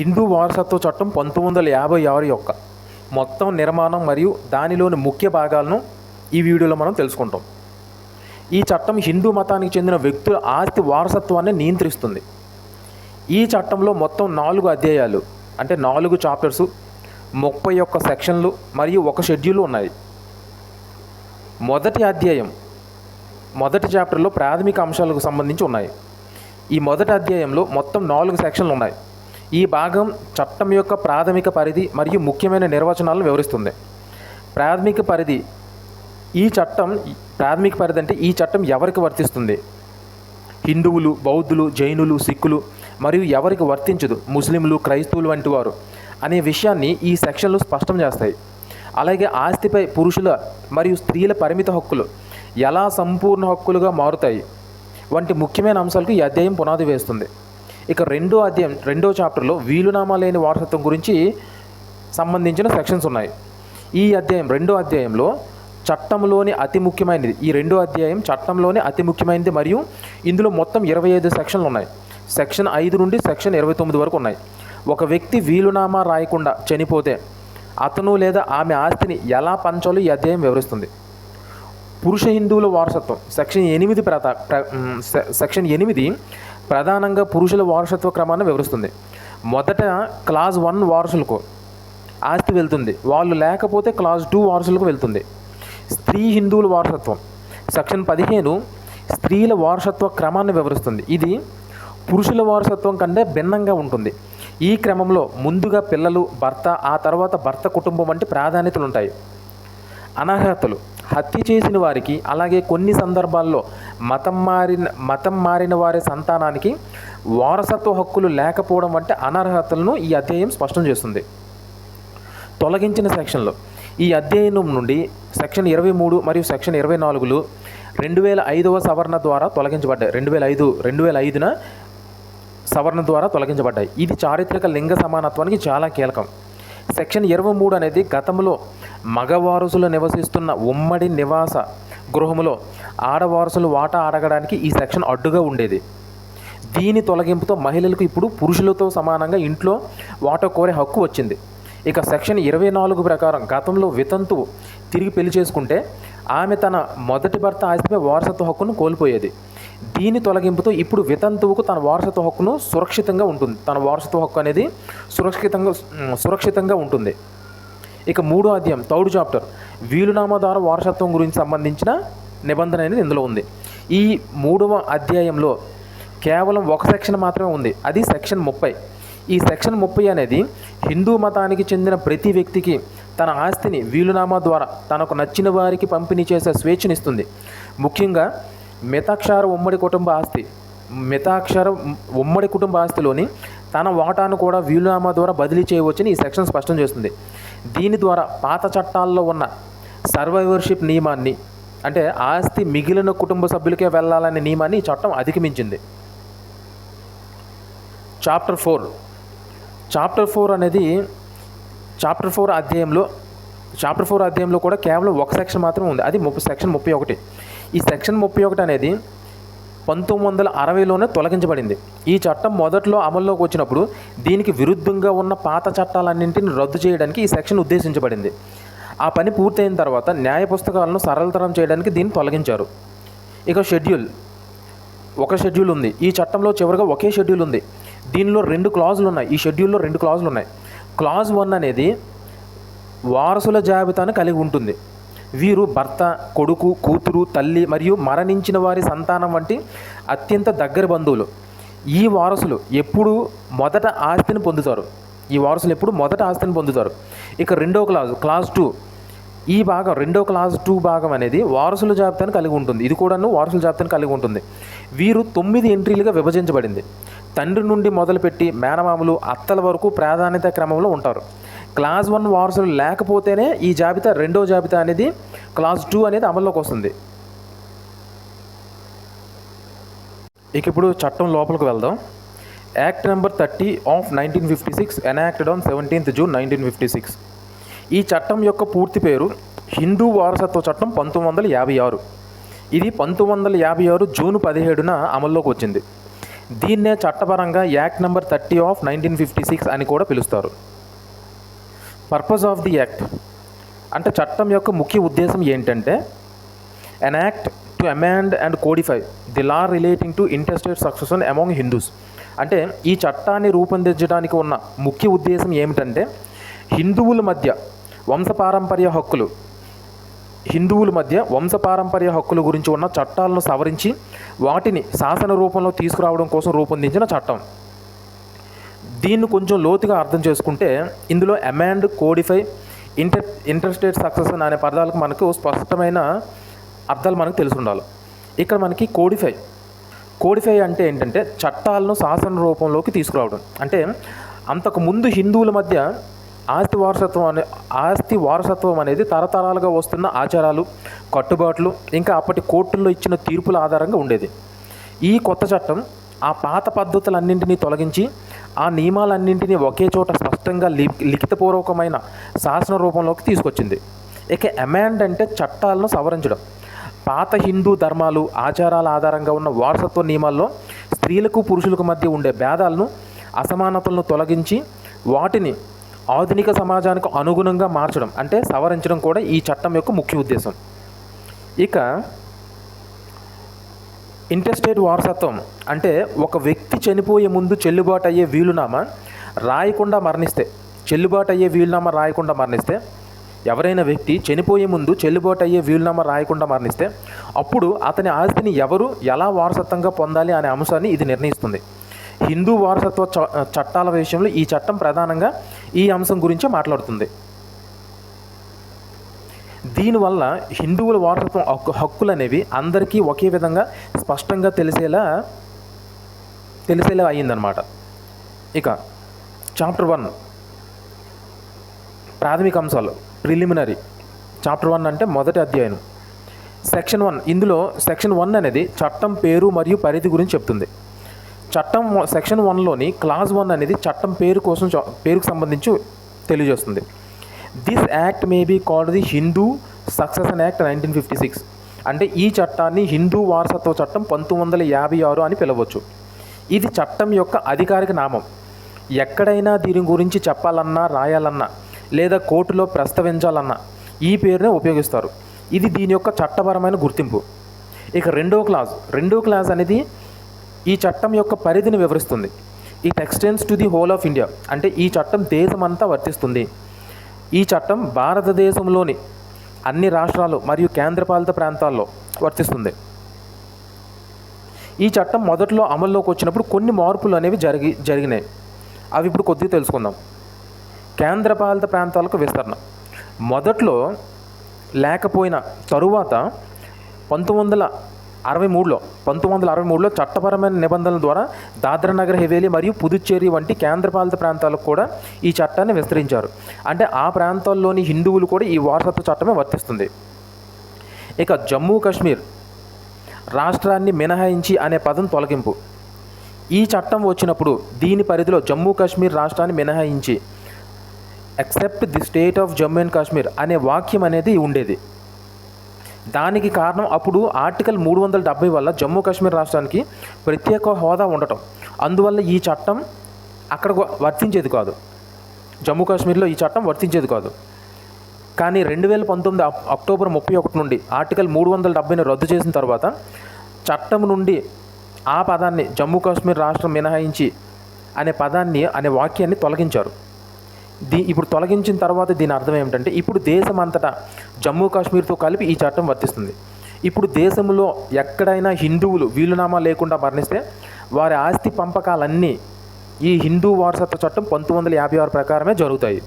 హిందూ వారసత్వ చట్టం 1956 యొక్క మొత్తం నిర్మాణం మరియు దానిలోని ముఖ్య భాగాలను ఈ వీడియోలో మనం తెలుసుకుంటాం. ఈ చట్టం హిందూ మతానికి చెందిన వ్యక్తుల ఆస్తి వారసత్వాన్ని నియంత్రిస్తుంది. ఈ చట్టంలో మొత్తం 4 అధ్యాయాలు అంటే 4 చాప్టర్సు, 31 సెక్షన్లు మరియు 1 షెడ్యూల్ ఉన్నాయి. మొదటి చాప్టర్లో ప్రాథమిక అంశాలకు సంబంధించి ఉన్నాయి. ఈ మొదటి అధ్యాయంలో మొత్తం 4 సెక్షన్లు ఉన్నాయి. ఈ భాగం చట్టం యొక్క ప్రాథమిక పరిధి మరియు ముఖ్యమైన నిర్వచనాలను వివరిస్తుంది. ప్రాథమిక పరిధి అంటే ఈ చట్టం ఎవరికి వర్తిస్తుంది, హిందువులు, బౌద్ధులు, జైనులు, సిక్కులు మరియు ఎవరికి వర్తించదు, ముస్లింలు, క్రైస్తవులు వంటి వారు అనే విషయాన్ని ఈ సెక్షన్లు స్పష్టం చేస్తాయి. అలాగే ఆస్తిపై పురుషుల మరియు స్త్రీల పరిమిత హక్కులు ఎలా సంపూర్ణ హక్కులుగా మారుతాయి వంటి ముఖ్యమైన అంశాలకు ఈ అధ్యాయం పునాది వేస్తుంది. ఇక రెండో చాప్టర్లో వీలునామా లేని వారసత్వం గురించి సంబంధించిన సెక్షన్స్ ఉన్నాయి. ఈ రెండో అధ్యాయంలో చట్టంలోని అతి ముఖ్యమైనది. ఈ రెండో అధ్యాయం చట్టంలోని అతి ముఖ్యమైనది మరియు ఇందులో మొత్తం 25 సెక్షన్లు ఉన్నాయి. సెక్షన్ 5 నుండి సెక్షన్ 29 వరకు ఉన్నాయి. ఒక వ్యక్తి వీలునామా రాయకుండా చనిపోతే అతను లేదా ఆమె ఆస్తిని ఎలా పంచాలో ఈ అధ్యాయం వివరిస్తుంది. పురుష హిందువుల వారసత్వం సెక్షన్ 8 ప్రధానంగా పురుషుల వారసత్వ క్రమాన్ని వివరిస్తుంది. మొదట క్లాజ్ 1 వారసులకు ఆస్తి వెళ్తుంది, వాళ్ళు లేకపోతే క్లాజ్ 2 వారసులకు వెళ్తుంది. స్త్రీ హిందువుల వారసత్వం సెక్షన్ 15 స్త్రీల వారసత్వ క్రమాన్ని వివరిస్తుంది. ఇది పురుషుల వారసత్వం కంటే భిన్నంగా ఉంటుంది. ఈ క్రమంలో ముందుగా పిల్లలు, భర్త, ఆ తర్వాత భర్త కుటుంబం వంటి ప్రాధాన్యతలు ఉంటాయి. అనర్హతలు హత్య చేసిన వారికి, అలాగే కొన్ని సందర్భాల్లో మతం మారిన వారి సంతానానికి వారసత్వ హక్కులు లేకపోవడం వంటి అనర్హతలను ఈ అధ్యాయం స్పష్టం చేస్తుంది. తొలగించిన సెక్షన్లు ఈ అధ్యాయం నుండి సెక్షన్ 23 మరియు సెక్షన్ 24లు 2005వ సవరణ ద్వారా తొలగించబడ్డాయి. 2005న సవరణ ద్వారా తొలగించబడ్డాయి. ఇది చారిత్రక లింగ సమానత్వానికి చాలా కీలకం. సెక్షన్ 23 అనేది గతంలో మగవారసులు నివసిస్తున్న ఉమ్మడి నివాస గృహములో ఆడవారసులు వాటా అడగడానికి ఈ సెక్షన్ అడ్డుగా ఉండేది. దీని తొలగింపుతో మహిళలకు ఇప్పుడు పురుషులతో సమానంగా ఇంట్లో వాటా కోరే హక్కు వచ్చింది. ఇక సెక్షన్ 24 ప్రకారం గతంలో వితంతువు తిరిగి పెళ్లి చేసుకుంటే ఆమె తన మొదటి భర్త ఆస్తిపై వారసత్వ హక్కును కోల్పోయేది. దీని తొలగింపుతో ఇప్పుడు వితంతువుకు తన వారసత్వ హక్కును సురక్షితంగా ఉంటుంది. తన వారసత్వ హక్కు అనేది సురక్షితంగా ఉంటుంది. ఇక 3వ అధ్యాయం 3rd చాప్టర్ వీలునామా ద్వారా వారసత్వం గురించి సంబంధించిన నిబంధన అనేది ఇందులో ఉంది. ఈ 3వ అధ్యాయంలో కేవలం 1 సెక్షన్ మాత్రమే ఉంది, అది సెక్షన్ 30. ఈ సెక్షన్ 30 అనేది హిందూ మతానికి చెందిన ప్రతి వ్యక్తికి తన ఆస్తిని వీలునామా ద్వారా తనకు నచ్చిన వారికి పంపిణీ చేసే స్వేచ్ఛనిస్తుంది. ముఖ్యంగా మితాక్షర ఉమ్మడి కుటుంబ ఆస్తిలోని తన వాటాను కూడా వీలునామా ద్వారా బదిలీ చేయవచ్చని ఈ సెక్షన్ స్పష్టం చేస్తుంది. దీని ద్వారా పాత చట్టాల్లో ఉన్న సర్వైవర్షిప్ నియమాన్ని, అంటే ఆస్తి మిగిలిన కుటుంబ సభ్యులకే వెళ్ళాలనే నియమాన్ని ఈ చట్టం అధిగమించింది. చాప్టర్ 4 అనేది చాప్టర్ 4 అధ్యాయంలో కూడా కేవలం 1 సెక్షన్ మాత్రమే ఉంది, అది సెక్షన్ 31. ఈ సెక్షన్ 31 అనేది 1960లోనే తొలగించబడింది. ఈ చట్టం మొదట్లో అమల్లోకి వచ్చినప్పుడు దీనికి విరుద్ధంగా ఉన్న పాత చట్టాలన్నింటిని రద్దు చేయడానికి ఈ సెక్షన్ ఉద్దేశించబడింది. ఆ పని పూర్తయిన తర్వాత న్యాయ పుస్తకాలను సరళతరం చేయడానికి దీన్ని తొలగించారు. ఇక ఒక షెడ్యూల్ ఉంది. ఈ చట్టంలో చివరిగా ఒకే షెడ్యూల్ ఉంది. దీనిలో 2 క్లాజులు ఉన్నాయి. ఈ షెడ్యూల్లో 2 క్లాజులు ఉన్నాయి. క్లాజ్ 1 అనేది వారసుల జాబితాను కలిగి ఉంటుంది. వీరు భర్త, కొడుకు, కూతురు, తల్లి మరియు మరణించిన వారి సంతానం వంటి అత్యంత దగ్గర బంధువులు. ఈ వారసులు ఎప్పుడు మొదట ఆస్తిని పొందుతారు. ఇక క్లాజ్ 2 ఈ భాగం క్లాజ్ 2 భాగం అనేది వారసుల జాబితాను కలిగి ఉంటుంది. ఇది కూడాను వారసుల జాబితాను కలిగి ఉంటుంది. వీరు 9 ఎంట్రీలుగా విభజించబడింది. తండ్రి నుండి మొదలుపెట్టి మేనమామలు, అత్తల వరకు ప్రాధాన్యత క్రమంలో ఉంటారు. క్లాజ్ 1 వారసులు లేకపోతేనే ఈ రెండో జాబితా అనేది క్లాజ్ 2 అనేది అమల్లోకి వస్తుంది. ఇక ఇప్పుడు చట్టం లోపలికి వెళ్దాం. Act number 30 of 1956 enacted on 17th June 1956. ఈ చట్టం యొక్క పూర్తి పేరు హిందూ వారసత్వ చట్టం 1956. ఇది 1956 జూన్ 17న అమల్లోకి వచ్చింది. దీన్నే చట్టపరంగా యాక్ట్ నెంబర్ 30 ఆఫ్ 1956 అని కూడా పిలుస్తారు. పర్పస్ ఆఫ్ ది యాక్ట్ అంటే చట్టం యొక్క ముఖ్య ఉద్దేశం ఏంటంటే an act to amend and codify the law relating to interstate succession among Hindus. అంటే ఈ చట్టాన్ని రూపొందించడానికి ఉన్న ముఖ్య ఉద్దేశం ఏమిటంటే హిందువుల మధ్య వంశపారంపర్య హక్కుల గురించి ఉన్న చట్టాలను సవరించి వాటిని శాసన రూపంలో తీసుకురావడం కోసం రూపొందించిన చట్టం. దీన్ని కొంచెం లోతుగా అర్థం చేసుకుంటే ఇందులో అమెండ్, కోడిఫై, ఇంటర్స్టేట్ సక్సెషన్ అనే పదాలకు మనకు స్పష్టమైన అర్థాలు మనకు తెలిసి ఉండాలి. ఇక్కడ మనకి కోడిఫై అంటే ఏంటంటే చట్టాలను శాసన రూపంలోకి తీసుకురావడం. అంటే అంతకుముందు హిందువుల మధ్య ఆస్తి వారసత్వం అనేది తరతరాలుగా వస్తున్న ఆచారాలు, కట్టుబాట్లు, ఇంకా అప్పటి కోర్టుల్లో ఇచ్చిన తీర్పుల ఆధారంగా ఉండేది. ఈ కొత్త చట్టం ఆ పాత పద్ధతులన్నింటినీ తొలగించి ఆ నియమాలన్నింటినీ ఒకే చోట స్పష్టంగా లిఖితపూర్వకమైన శాసన రూపంలోకి తీసుకొచ్చింది. ఇక అమెండ్ అంటే చట్టాలను సవరించడం. పాత హిందూ ధర్మాలు, ఆచారాల ఆధారంగా ఉన్న వారసత్వ నియమాల్లో స్త్రీలకు పురుషులకు మధ్య ఉండే భేదాలను, అసమానతలను తొలగించి వాటిని ఆధునిక సమాజానికి అనుగుణంగా మార్చడం అంటే సవరించడం కూడా ఈ చట్టం యొక్క ముఖ్య ఉద్దేశం. ఇక ఇంటర్స్టేట్ వారసత్వం అంటే ఒక వ్యక్తి చనిపోయే ముందు చెల్లుబాటు అయ్యే వీలునామా రాయకుండా మరణిస్తే ఎవరైనా వ్యక్తి చనిపోయే ముందు చెల్లుబాటు అయ్యే వీలునామా రాయకుండా మరణిస్తే అప్పుడు అతని ఆస్తిని ఎవరు ఎలా వారసత్వంగా పొందాలి అనే అంశాన్ని ఇది నిర్ణయిస్తుంది. హిందూ వారసత్వ చట్టాల విషయంలో ఈ చట్టం ప్రధానంగా ఈ అంశం గురించే మాట్లాడుతుంది. దీనివల్ల హిందువుల వారసత్వం హక్కులు అనేవి అందరికీ ఒకే విధంగా స్పష్టంగా తెలిసేలా అయ్యిందనమాట. ఇక చాప్టర్ 1 ప్రాథమిక అంశాలు, ప్రిలిమినరీ. చాప్టర్ 1 అంటే మొదటి అధ్యాయం. సెక్షన్ 1, ఇందులో సెక్షన్ 1 అనేది చట్టం పేరు మరియు పరిధి గురించి చెప్తుంది. సెక్షన్ 1లోని క్లాజ్ 1 అనేది చట్టం పేరుకు సంబంధించి తెలియజేస్తుంది. This act may be called the Hindu Succession Act 1956. అంటే ఈ చట్టాన్ని హిందూ వారసత్వ చట్టం 1956 అని పిలవచ్చు. ఇది చట్టం యొక్క అధికారిక నామం. ఎక్కడైనా దీని గురించి చెప్పాలన్నా, రాయాలన్నా లేదా కోర్టులో ప్రస్తావించాలన్నా ఈ పేరునే ఉపయోగిస్తారు. ఇది దీని యొక్క చట్టపరమైన గుర్తింపు. ఇక రెండో క్లాజ్ అనేది ఈ చట్టం యొక్క పరిధిని వివరిస్తుంది. It extends to the whole of India. అంటే ఈ చట్టం దేశమంతా వర్తిస్తుంది. ఈ చట్టం భారతదేశంలోని అన్ని రాష్ట్రాలు మరియు కేంద్రపాలిత ప్రాంతాల్లో వర్తిస్తుంది. ఈ చట్టం మొదట్లో అమల్లోకి వచ్చినప్పుడు కొన్ని మార్పులు అనేవి జరిగినాయి. అవి ఇప్పుడు కొద్దిగా తెలుసుకుందాం. కేంద్రపాలిత ప్రాంతాలకు విస్తరణ మొదట్లో లేకపోయిన తరువాత 1963లో చట్టపరమైన నిబంధనల ద్వారా దాద్రా నగర్ హవేలీ మరియు పుదుచ్చేరి వంటి కేంద్రపాలిత ప్రాంతాలకు కూడా ఈ చట్టాన్ని విస్తరించారు. అంటే ఆ ప్రాంతాల్లోని హిందువులు కూడా ఈ వారసత్వ చట్టమే వర్తిస్తుంది. ఇక జమ్మూ కాశ్మీర్ రాష్ట్రాన్ని మినహాయించి అనే పదం తొలగింపు. ఈ చట్టం వచ్చినప్పుడు దీని పరిధిలో జమ్మూ కాశ్మీర్ రాష్ట్రాన్ని మినహాయించి except the state of Jammu and Kashmir అనే వాక్యం అనేది ఉండేది. దానికి కారణం అప్పుడు ఆర్టికల్ 370 వల్ల జమ్మూ కాశ్మీర్ రాష్ట్రానికి ప్రత్యేక హోదా ఉండటం. అందువల్ల ఈ చట్టం అక్కడ వర్తించేది కాదు. జమ్మూ కాశ్మీర్లో ఈ చట్టం వర్తించేది కాదు. కానీ 2019 అక్టోబర్ 31 నుండి ఆర్టికల్ 370ని రద్దు చేసిన తర్వాత చట్టం నుండి ఆ పదాన్ని జమ్మూ కాశ్మీర్ రాష్ట్రం మినహాయించి అనే వాక్యాన్ని తొలగించారు. ఇప్పుడు తొలగించిన తర్వాత దీని అర్థం ఏమిటంటే ఇప్పుడు దేశమంతటా జమ్మూ కాశ్మీర్తో కలిపి ఈ చట్టం వర్తిస్తుంది. ఇప్పుడు దేశంలో ఎక్కడైనా హిందువులు వీలునామా లేకుండా మరణిస్తే వారి ఆస్తి పంపకాలన్నీ ఈ హిందూ వారసత్వ చట్టం 1956 ప్రకారమే జరుగుతాయి.